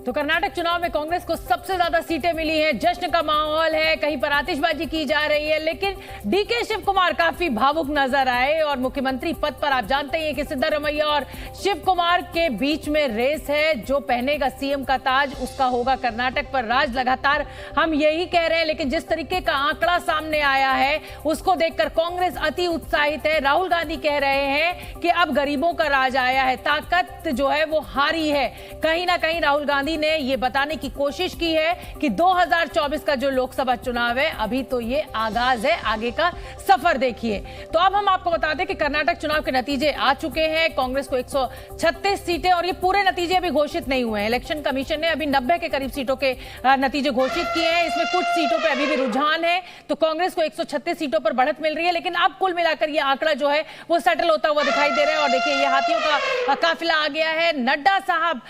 तो कर्नाटक चुनाव में कांग्रेस को सबसे ज्यादा सीटें मिली हैं, जश्न का माहौल है, कहीं पर आतिशबाजी की जा रही है, लेकिन डीके शिव कुमार काफी भावुक नजर आए और मुख्यमंत्री पद पर आप जानते ही हैं कि सिद्धरमैया और शिव कुमार के बीच में रेस है। जो पहनेगा सीएम का ताज उसका होगा कर्नाटक पर राज। लगातार हम यही कह रहे हैं, लेकिन जिस तरीके का आंकड़ा सामने आया है उसको देखकर कांग्रेस अति उत्साहित है। राहुल गांधी कह रहे हैं कि अब गरीबों का राज आया है, ताकत जो है वो हारी है। कहीं ना कहीं राहुल गांधी ने यह बताने की कोशिश की है कि 2024 का जो लोकसभा चुनाव है अभी तो ये आगाज है, आगे का सफर देखिए। तो अब हम आपको बता दें कि कर्नाटक चुनाव के नतीजे आ चुके हैं। कांग्रेस को 136 सीटें और ये पूरे नतीजे अभी घोषित नहीं हुए हैं। इलेक्शन कमीशन ने अभी 90 के करीब सीटों के नतीजे घोषित किए हैं। इसमें कुछ सीटों पर अभी भी रुझान है, तो कांग्रेस को 136 सीटों पर बढ़त मिल रही है, लेकिन अब कुल मिलाकर यह आंकड़ा जो है वो सेटल होता हुआ दिखाई दे रहा है। और देखिए ये हाथियों का काफिला आ गया है। नड्डा साहब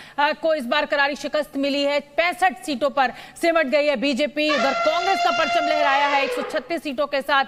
को इस बार करारी शिकस्त मिली है, 65 सीटों पर सिमट गई है बीजेपी। उधर कांग्रेस का परचम लहराया है 136 सीटों के साथ।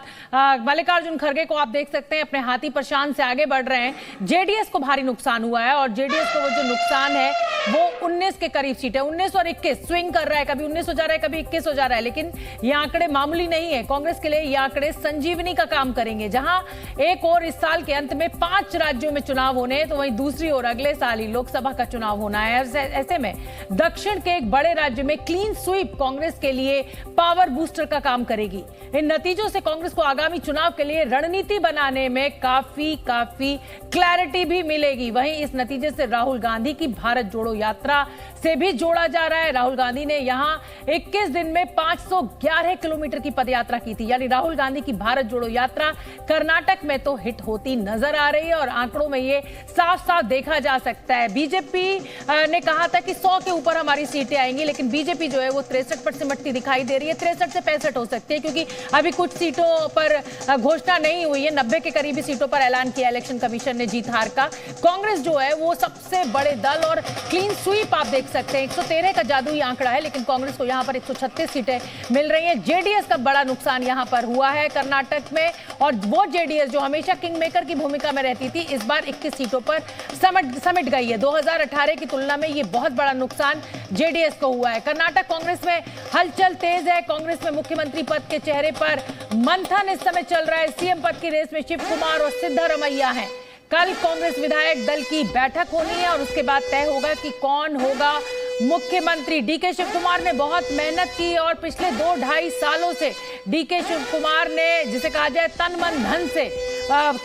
मल्लिकार्जुन खड़गे को आप देख सकते हैं अपने हाथी पर शान से आगे बढ़ रहे हैं। जेडीएस को भारी नुकसान हुआ है और जेडीएस को वो जो नुकसान है वो 19 के करीब सीट है। 19 और 21 स्विंग कर रहा है, कभी 19 हो जा रहा है, कभी 21 हो जा रहा है, लेकिन ये आंकड़े मामूली नहीं है। कांग्रेस के लिए ये आंकड़े संजीवनी का काम करेंगे। जहां एक और इस साल के अंत में 5 राज्यों में चुनाव होने हैं, तो वहीं दूसरी ओर अगले साल ही लोकसभा का चुनाव होना है। ऐसे में दक्षिण के एक बड़े राज्य में क्लीन स्वीप कांग्रेस के लिए पावर बूस्टर का काम करेगी। इन नतीजों से कांग्रेस को आगामी चुनाव के लिए रणनीति बनाने में काफी क्लैरिटी भी मिलेगी। वहीं इस नतीजे से राहुल गांधी की भारत जोड़ो यात्रा से भी जोड़ा जा रहा है। राहुल गांधी ने यहां 21 दिन में 511 किलोमीटर की पदयात्रा की थी, यानी राहुल गांधी की भारत जोड़ो यात्रा कर्नाटक में तो हिट होती नजर आ रही है और आंकड़ों में ये साफ देखा जा सकता है। बीजेपी ने कहा था कि 100 के ऊपर हमारी सीटें आएंगी, लेकिन बीजेपी जो है वो 63 पर सिमटती दिखाई दे रही है। 63 से 65 हो सकती है, क्योंकि अभी कुछ सीटों पर घोषणा नहीं हुई है। 90 के करीबी सीटों पर ऐलान किया इलेक्शन कमीशन ने जीत हार का। कांग्रेस जो है वो सबसे बड़े दल और क्लीन स्वीप आप देख सकते हैं। 113 का जादुई आंकड़ा है, लेकिन कांग्रेस को यहां पर 136 सीटें मिल रही हैं। जेडीएस का बड़ा नुकसान यहां पर हुआ है कर्नाटक में, और वो जेडीएस जो हमेशा किंग मेकर की भूमिका में रहती थी इस बार 21 सीटों पर समिट गई है। 2018 की तुलना में यह बहुत बड़ा नुकसान जेडीएस को हुआ है। कर्नाटक कांग्रेस में हलचल तेज है। कांग्रेस में मुख्यमंत्री पद के चेहरे पर मंथन इस समय चल रहा है। सीएम पद की रेस में शिव कुमार और सिद्धरमैया हैं। कल कांग्रेस विधायक दल की बैठक होनी है और उसके बाद तय होगा कि कौन होगा मुख्यमंत्री। डीके शिव कुमार ने बहुत मेहनत की और पिछले 2-2.5 सालों से डीके शिव कुमार ने, जिसे कहा जाए तन मन धन से,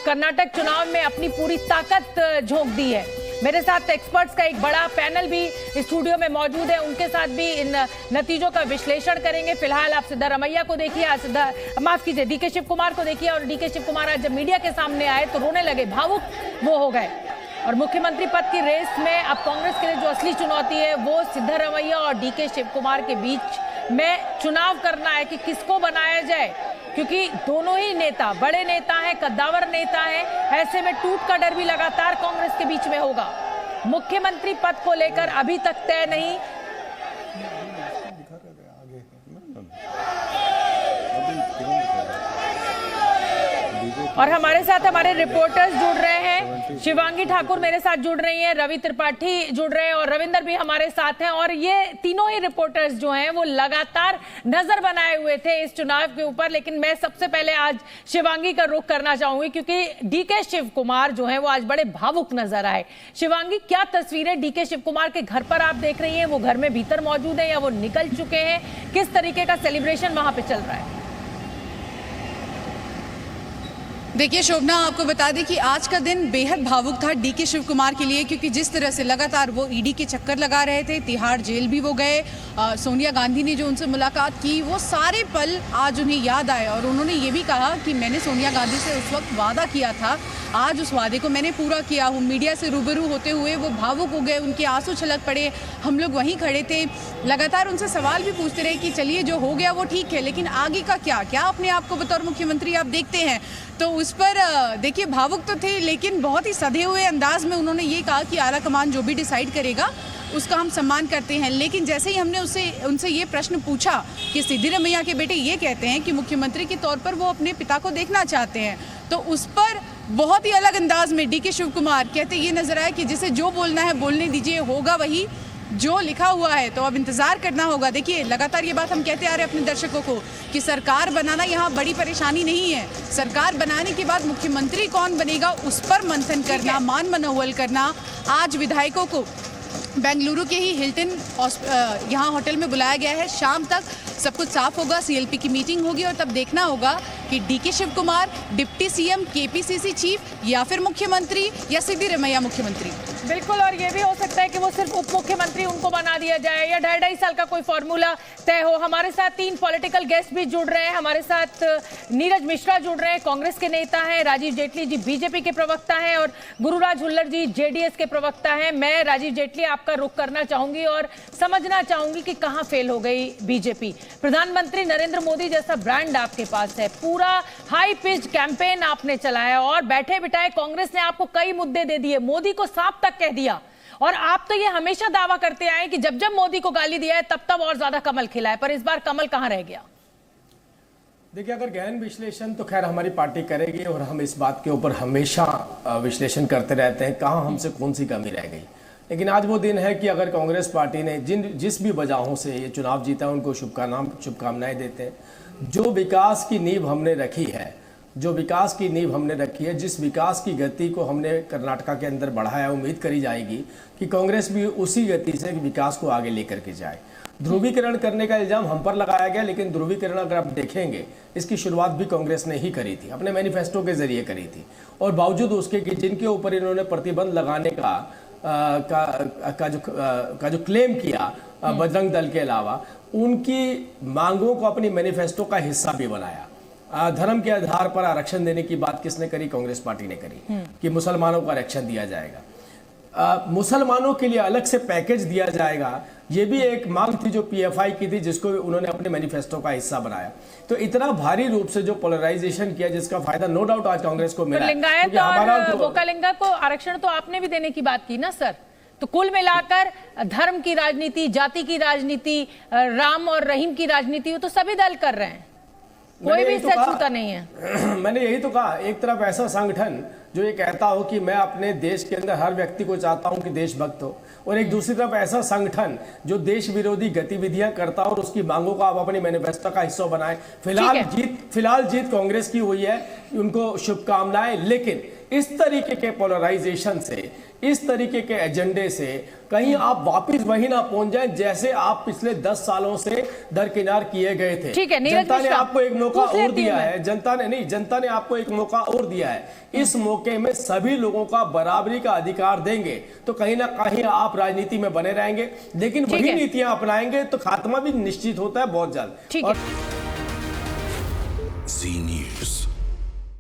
कर्नाटक चुनाव में अपनी पूरी ताकत झोंक दी है। मेरे साथ एक्सपर्ट्स का एक बड़ा पैनल भी स्टूडियो में मौजूद है, उनके साथ भी इन नतीजों का विश्लेषण करेंगे। फिलहाल आप सिद्धरमैया को देखिए, माफ कीजिए, डीके शिव कुमार को देखिए। और डीके शिव कुमार आज जब मीडिया के सामने आए तो रोने लगे, भावुक वो हो गए। और मुख्यमंत्री पद की रेस में अब कांग्रेस के लिए जो असली चुनौती है वो सिद्धरमैया और डीके शिव कुमार के बीच में चुनाव करना है कि किसको बनाया जाए, क्योंकि दोनों ही नेता बड़े नेता हैं, कद्दावर नेता हैं। ऐसे में टूट का डर भी लगातार कांग्रेस के बीच में होगा। मुख्यमंत्री पद को लेकर अभी तक तय नहीं। और हमारे साथ हमारे रिपोर्टर्स जुड़ रहे हैं। शिवांगी ठाकुर मेरे साथ जुड़ रही हैं, रवि त्रिपाठी जुड़ रहे हैं और रविंदर भी हमारे साथ हैं। और ये तीनों ही रिपोर्टर्स जो हैं वो लगातार नजर बनाए हुए थे इस चुनाव के ऊपर। लेकिन मैं सबसे पहले आज शिवांगी का रुख करना चाहूंगी, क्योंकि डीके शिव कुमार जो है वो आज बड़े भावुक नजर आए। शिवांगी, क्या तस्वीरें डीके शिव कुमार के घर पर आप देख रही हैं? वो घर में भीतर मौजूद है या वो निकल चुके हैं? किस तरीके का सेलिब्रेशन वहां पे चल रहा है? देखिए शोभना, आपको बता दें कि आज का दिन बेहद भावुक था डीके शिव कुमार के लिए, क्योंकि जिस तरह से लगातार वो ईडी के चक्कर लगा रहे थे, तिहाड़ जेल भी वो गए, सोनिया गांधी ने जो उनसे मुलाकात की वो सारे पल आज उन्हें याद आए। और उन्होंने ये भी कहा कि मैंने सोनिया गांधी से उस वक्त वादा किया था, आज उस वादे को मैंने पूरा किया हूँ। मीडिया से रूबरू होते हुए वो भावुक हो गए, उनके आंसू छलक पड़े। हम लोग वहीं खड़े थे, लगातार उनसे सवाल भी पूछते रहे कि चलिए जो हो गया वो ठीक है, लेकिन आगे का क्या अपने आप को बतौर मुख्यमंत्री आप देखते हैं। तो उस पर देखिए भावुक तो थे, लेकिन बहुत ही सधे हुए अंदाज में उन्होंने ये कहा कि आला कमान जो भी डिसाइड करेगा उसका हम सम्मान करते हैं। लेकिन जैसे ही हमने उनसे ये प्रश्न पूछा कि सिद्धरमैया के बेटे ये कहते हैं कि मुख्यमंत्री के तौर पर वो अपने पिता को देखना चाहते हैं, तो उस पर बहुत ही अलग अंदाज में डीके शिव कुमार कहते ये नजर आया कि जिसे जो बोलना है बोलने दीजिए, होगा वही। जो लिखा हुआ है तो अब इंतजार करना होगा। देखिए लगातार ये बात हम कहते आ रहे हैं अपने दर्शकों को कि सरकार बनाना यहाँ बड़ी परेशानी नहीं है। सरकार बनाने के बाद मुख्यमंत्री कौन बनेगा उस पर मंथन करना, मान मनोवल करना। आज विधायकों को बेंगलुरु के ही हिल्टन यहाँ होटल में बुलाया गया है। शाम तक सब कुछ साफ होगा, सीएलपी की मीटिंग होगी और तब देखना होगा कि DK Shivakumar deputy CM, KPCC chief या फिर मुख्यमंत्री या सिद्धिरमैया मुख्यमंत्री। बिल्कुल, और ये भी हो सकता है कि वो सिर्फ उप मुख्यमंत्री उनको बना दिया जाए या 2.5 साल का कोई फॉर्मूला तय हो। हमारे साथ 3 पॉलिटिकल गेस्ट भी जुड़ रहे हैं। हमारे साथ नीरज मिश्रा जुड़ रहे हैं, कांग्रेस के नेता हैं। राजीव जेटली जी बीजेपी के प्रवक्ता हैं और गुरुराज हुल्लर जी जेडीएस के प्रवक्ता हैं। मैं राजीव जेटली आपका रुख करना चाहूंगी और समझना चाहूंगी कि कहां फेल हो गई बीजेपी। प्रधानमंत्री नरेंद्र मोदी जैसा ब्रांड आपके पास है, पूरा हाई पिच कैंपेन आपने चलाया और बैठे बिठाए कांग्रेस ने आपको कई मुद्दे दे दिए, मोदी को साफ तक कह दिया। और आप तो ये हमेशा दावा करते आए कि जब जब मोदी को गाली दिया है तब तब और ज्यादा कमल खिला है, पर इस बार कमल कहां रह गया? देखिए, अगर गहन विश्लेषण तो खैर हमारी पार्टी करेगी और हम इस बात के ऊपर हमेशा विश्लेषण करते रहते हैं कहां हमसे कौन सी कमी रह गई। लेकिन आज वो दिन है कि अगर कांग्रेस पार्टी ने जिस भी वजहों से ये चुनाव जीता है उनको शुभकामनाएं देते हैं। जो विकास की नींव हमने रखी है, जिस विकास की गति को हमने कर्नाटका के अंदर बढ़ाया, उम्मीद करी जाएगी कि कांग्रेस भी उसी गति से विकास को आगे लेकर के जाए। ध्रुवीकरण करने का इल्जाम हम पर लगाया गया, लेकिन ध्रुवीकरण अगर आप देखेंगे इसकी शुरुआत भी कांग्रेस ने ही करी थी, अपने मैनिफेस्टो के जरिए करी थी। और बावजूद उसके कि जिनके ऊपर इन्होंने प्रतिबंध लगाने का जो क्लेम किया बजरंग दल के अलावा, उनकी मांगों को अपनी मैनिफेस्टो का हिस्सा भी बनाया। धर्म के आधार पर आरक्षण देने की बात किसने करी? कांग्रेस पार्टी ने करी कि मुसलमानों को आरक्षण दिया जाएगा, मुसलमानों के लिए अलग से पैकेज दिया जाएगा। ये भी एक मांग थी जो पीएफआई की थी, जिसको उन्होंने अपने मैनिफेस्टो का हिस्सा बनाया। तो इतना भारी रूप से जो पोलराइजेशन किया, जिसका फायदा नो डाउट आज कांग्रेस को मिला। लिंगायत और वोकालिंगा को आरक्षण तो आपने भी देने की बात की ना सर। तो कुल मिलाकर धर्म की राजनीति, जाति की राजनीति, राम और रहीम की राजनीति तो सभी दल कर रहे हैं, कोई भी सच छूता नहीं है। मैंने यही तो कहा, एक तरफ ऐसा संगठन जो ये कहता हो कि मैं अपने देश के अंदर हर व्यक्ति को चाहता हूं कि देशभक्त हो, और एक दूसरी तरफ ऐसा संगठन जो देश विरोधी गतिविधियां करता हो और उसकी मांगों को आप अपनी मैनिफेस्टो का हिस्सा बनाए। फिलहाल जीत कांग्रेस की हुई है, उनको शुभकामनाएं। लेकिन इस तरीके के पोलराइजेशन से, इस तरीके के एजेंडे से कहीं आप वापस वही ना पहुंच जाए जैसे आप पिछले 10 सालों से दरकिनार किए गए थे। जनता ने आपको एक मौका और दिया है, जनता ने आपको एक मौका और दिया है। इस मौके में सभी लोगों का बराबरी का अधिकार देंगे तो कहीं ना कहीं आप राजनीति में बने रहेंगे, लेकिन वही नीतियां अपनाएंगे तो खात्मा भी निश्चित होता है बहुत जल्द। ठीक है।